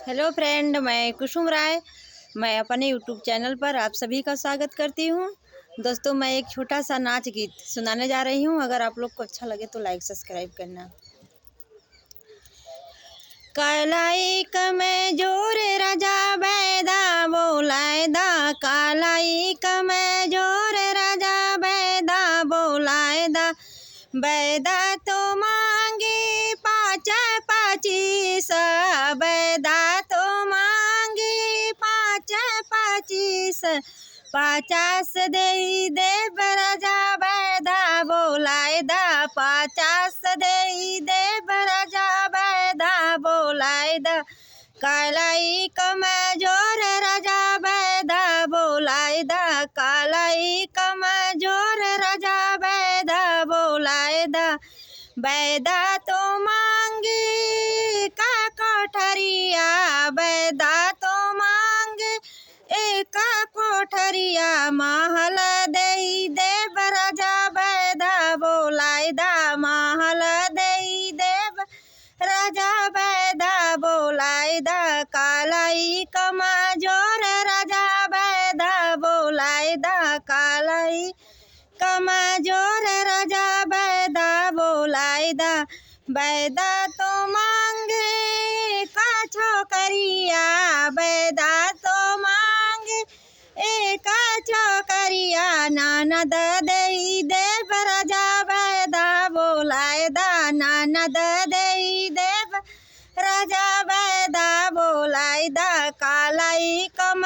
Hello friend, मैं कुसुम राय। मैं अपने यूट्यूब चैनल पर आप सभी का स्वागत करती हूँ। दोस्तों, मैं एक छोटा सा नाच गीत सुनाने जा रही हूँ। अगर आप लोग को अच्छा लगे तो लाइक सब्सक्राइब करना। कालाई कमे जोरे राजा बैदा बोलाए दा, कालाई कमे जोरे राजा बैदा बोलाए दा। बैदा तो मांगे पाँच पचीस, बैदा तो मांगे पाँच पचीस, 50 दे राजा बैदा बोलाए दा, 50 दे राजा बैदा बोलाए दा। कालाई कमजोर राजा बैदा बोलाए दा, कालाई कमजोर राजा बैदा बोलाए दा। बैदा तो मांगे का कोठरिया, बैदा तो मांगे एक कोठरिया, महल दे राजा बैदा बोलाए दा, महल दे राजा बैदा बोलाए दा। कालाई कमजोर राजा बैदा बोलाए दा, कालाई कमजोर राजा बैदा बोलाए दा। बैदा तो मांगे का छोकरिया, बैदा तो मांगे एक छोकरिया, ननद दे राजा बैदा बोलाए दा, ननद दे राजा बैदा बोलाए दा। कालाई कम